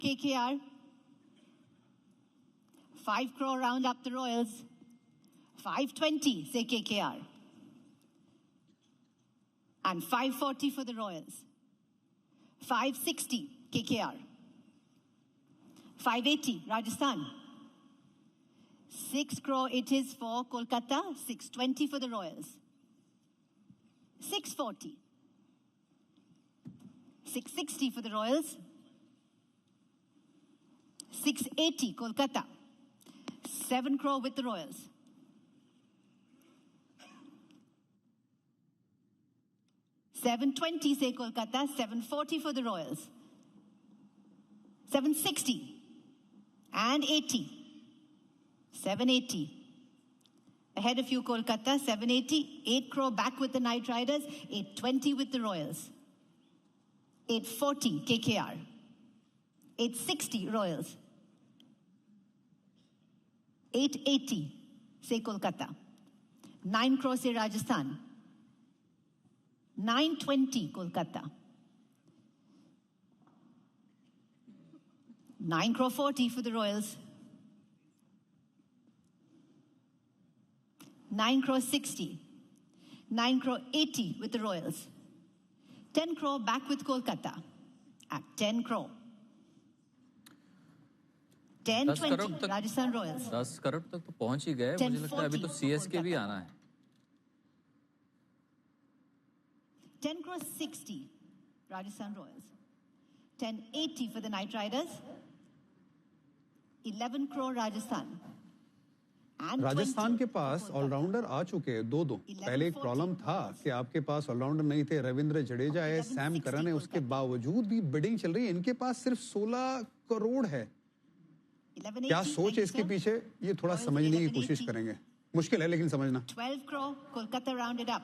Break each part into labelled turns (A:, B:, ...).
A: KKR. 5 crore round up the Royals. 520 say KKR. And 540 for the Royals. 560 KKR. 580 Rajasthan. 6 crore it is for Kolkata. 620 for the Royals. 640. 660 for the Royals. 680 Kolkata. 7 crore with the Royals. 720 say Kolkata. 740 for the Royals. 760 and 80. 780. Ahead of you Kolkata. 780. 8 crore back with the Knight Riders. 820 with the Royals. 840 KKR. 860 Royals. 880 say Kolkata. 9 crore say Rajasthan. 920 Kolkata. 9 crore 40 for the Royals. 9 crore 60. 9 crore 80 with the Royals. 10 crore back with Kolkata at 10 crore. 10-20 Rajasthan Royals.
B: 10 crore तक तो पहुंच ही गए. मुझे लगता है अभी तो CSK भी आना है.
A: 10 crore 60 Rajasthan Royals. 1080 for the Knight Riders. 11 crore Rajasthan.
C: Rajasthan के पास ऑलराउंडर आ चुके हैं 2-2. पहले एक प्रॉब्लम था कि आपके पास ऑलराउंडर नहीं थे. रविंद्र जडेजा है, सैम करन है, उसके बावजूद भी बिडिंग चल रही है. इनके पास सिर्फ 16 करोड़ है. क्या सोच है इसके पीछे, ये थोड़ा समझने की कोशिश करेंगे. मुश्किल है लेकिन समझना.
A: 12 crore Kolkata rounded up.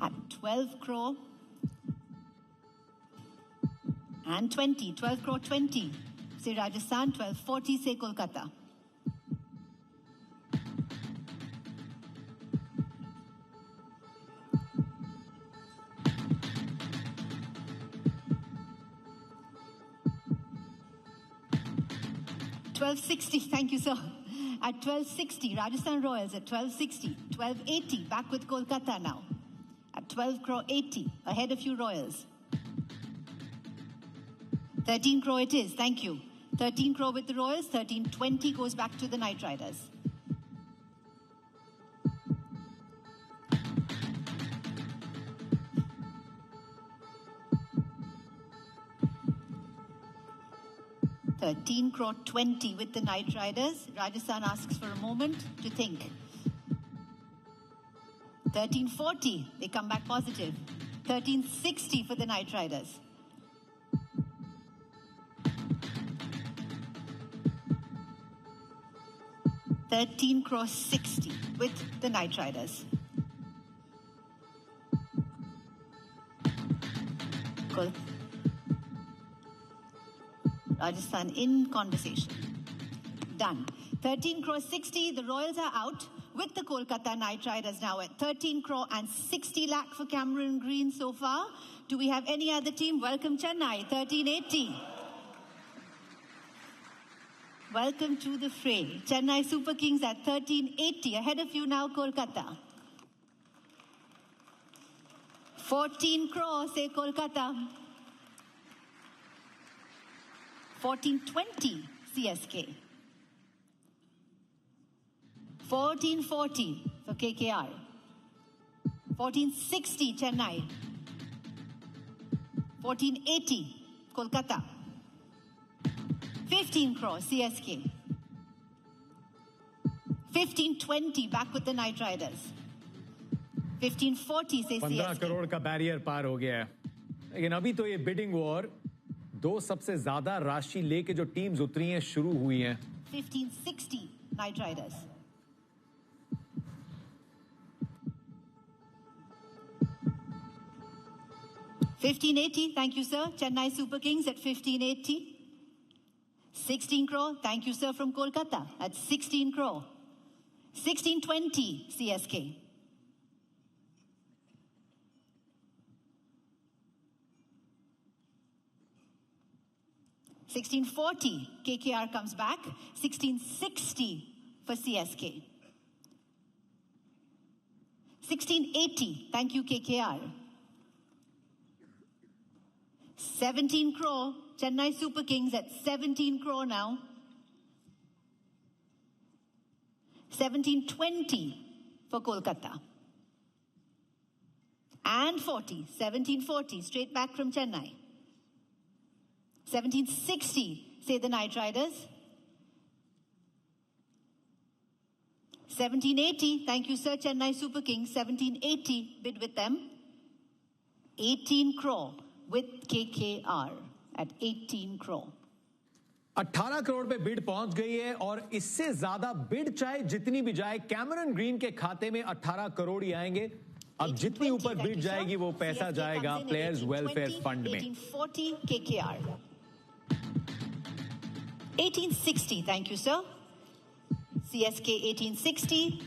A: At 12 crore and 20. 12 crore 20 say Rajasthan. 1240 say Kolkata. $12.60, thank you, sir. At $12.60, Rajasthan Royals at $12.60. $12.80, back with Kolkata now. At 12 crore 80, ahead of you Royals. 13 crore it is, thank you. 13 crore with the Royals. 1320 goes back to the Knight Riders. $13 crore 20 with the Knight Riders. Rajasthan asks for a moment to think. 1340, they come back positive. 1360 for the Knight Riders. $13 crore 60 with the Knight Riders. Cool. Rajasthan in conversation. Done. 13 crore 60, the Royals are out with the Kolkata Knight Riders now at 13 crore and 60 lakh for Cameron Green so far. Do we have any other team? Welcome Chennai, 1380. Welcome to the fray. Chennai Super Kings at 1380. Ahead of you now, Kolkata. 14 crore, say Kolkata. 1420, CSK. 1440 for KKR. 1460, Chennai. 1480, Kolkata. 15 crore, CSK. 1520, back with the Knight Riders. 1540 से
D: 15 करोड़ का barrier पार हो गया है. लेकिन अभी तो ये bidding war दो सबसे ज्यादा राशि लेके जो टीम्स उतरी हैं शुरू हुई हैं.
A: 1560 Knight Riders. $15.80, thank you, sir. Chennai Super Kings at $15.80. 16 crore, thank you, sir, from Kolkata at 16 crore. 1620 CSK. $16.40 KKR comes back. $16.60 for CSK. $16.80. Thank you, KKR. 17 crore. Chennai Super Kings at 17 crore now. 1720 for Kolkata. And 40. 1740 straight back from Chennai. 1760 say the Knight Riders. 1780, thank you sir, Chennai Super Kings. 1780 bid with them. 18 crore with KKR at 18 crore.
D: 18 crore पे bid पहुंच गई है और इससे ज्यादा bid चाहे जितनी भी जाए कैमरन ग्रीन के खाते में 18 करोड़ ही आएंगे. अब जितनी ऊपर बिड जाएगी वो पैसा जाएगा प्लेयर्स वेलफेयर फंड में.
A: 1840 KKR. 1860, thank you sir. CSK 1860.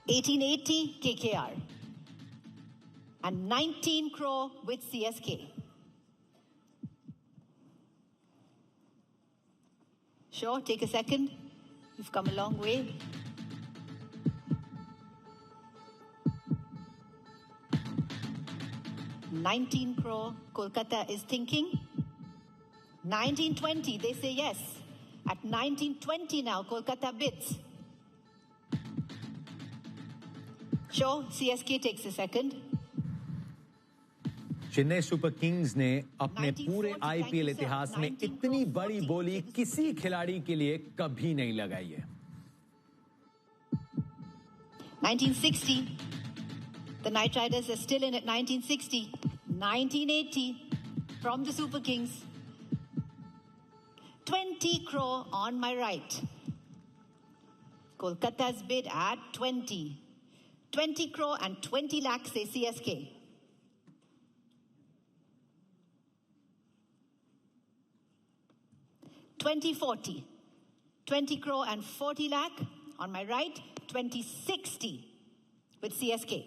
A: 1880 KKR. And 19 crore with CSK. Sure, take a second. You've come a long way. $19 crore. Kolkata is thinking. 1920, they say yes. At 1920 now, Kolkata bids. Sure, CSK takes a second.
D: Chennai super Kings ने अपने पूरे IPL इतिहास में इतनी बड़ी बोली किसी खिलाड़ी के लिए कभी नहीं लगाई है.
A: 1960. The Knight Riders are still in at 1960. 1980 from the Super Kings. 20 crore on my right. Kolkata's bid at 20. 20 crore and 20 lakhs say CSK. $20.40. 20 crore and 40 lakh on my right. $20.60 with CSK.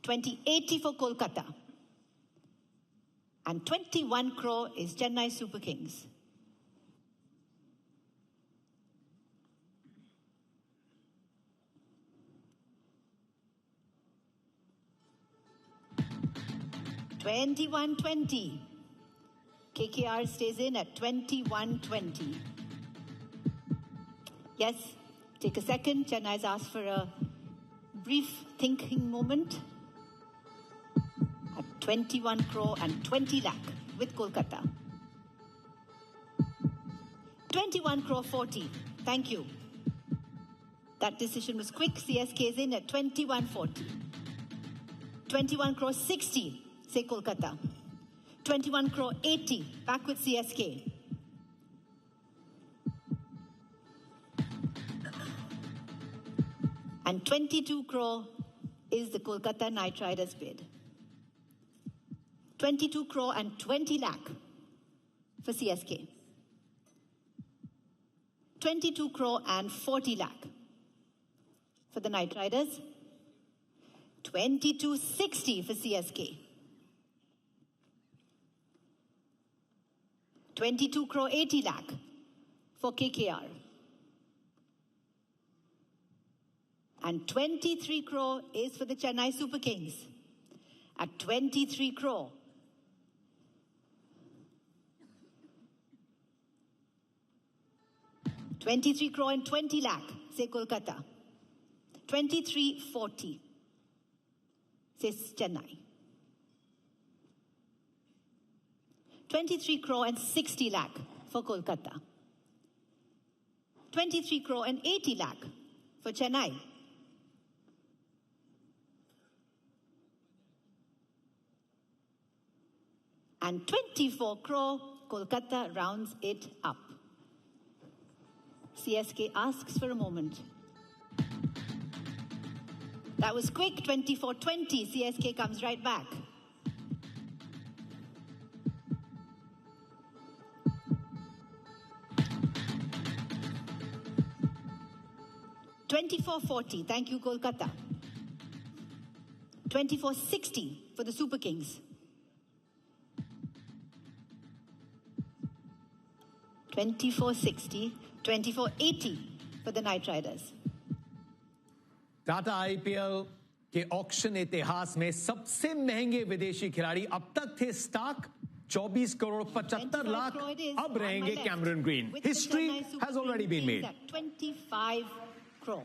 A: $20.80 for Kolkata. And 21 crore is Chennai Super Kings. $21.20. KKR stays in at $21.20. Yes, take a second. Chennai's asked for a brief thinking moment. At 21 crore and 20 lakh with Kolkata. 21 crore 40. Thank you. That decision was quick. CSK is in at 21.40. 21 crore 60, say Kolkata. 21 crore 80, back with CSK. And 22 crore is the Kolkata Knight Riders bid. 22 crore and 20 lakh for CSK. 22 crore and 40 lakh for the Knight Riders. 22.60 for CSK. 22 crore 80 lakh for KKR. And 23 crore is for the Chennai Super Kings. At 23 crore. $23 crore and 20 lakh, say Kolkata. 23.40, says Chennai. 23 crore and 60 lakh for Kolkata. 23 crore and 80 lakh for Chennai. And 24 crore, Kolkata rounds it up. CSK asks for a moment. That was quick, 24.20. CSK comes right back. 24-40. Thank you, Kolkata. 24-60 for the Super Kings. 24-60. 24-80 for the Knight Riders.
D: Tata IPL के auction इतिहास में सबसे महंगे विदेशी खिलाड़ी अब तक थे स्टार्क 24 करोड़ 75 लाख अब रहेंगे Cameron Green history has already been made
A: 25 crore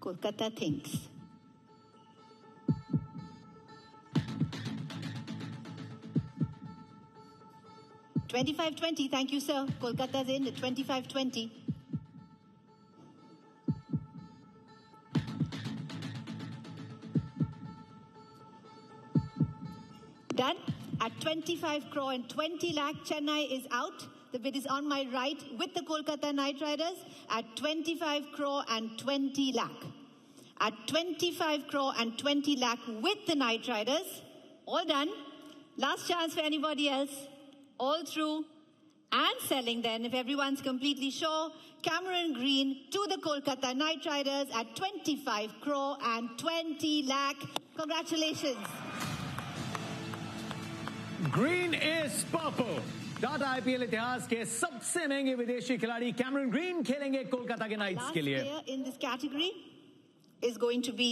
A: Kolkata thinks 25-20. Thank you, sir. Kolkata's in at 25-20. Done. At 25 crore and 20 lakh, Chennai is out. The bid is on my right with the Kolkata Knight Riders at 25 crore and 20 lakh. At 25 crore and 20 lakh with the Knight Riders. All done. Last chance for anybody else. All through and selling then, if everyone's completely sure, Cameron Green to the Kolkata Knight Riders at 25 crore and 20 lakh. Congratulations.
D: Green is purple. Tata IPL इतिहास के सबसे महंगे विदेशी खिलाड़ी Cameron green खेलेंगे कोलकाता के nights के लिए.
A: Last player in this category is going to be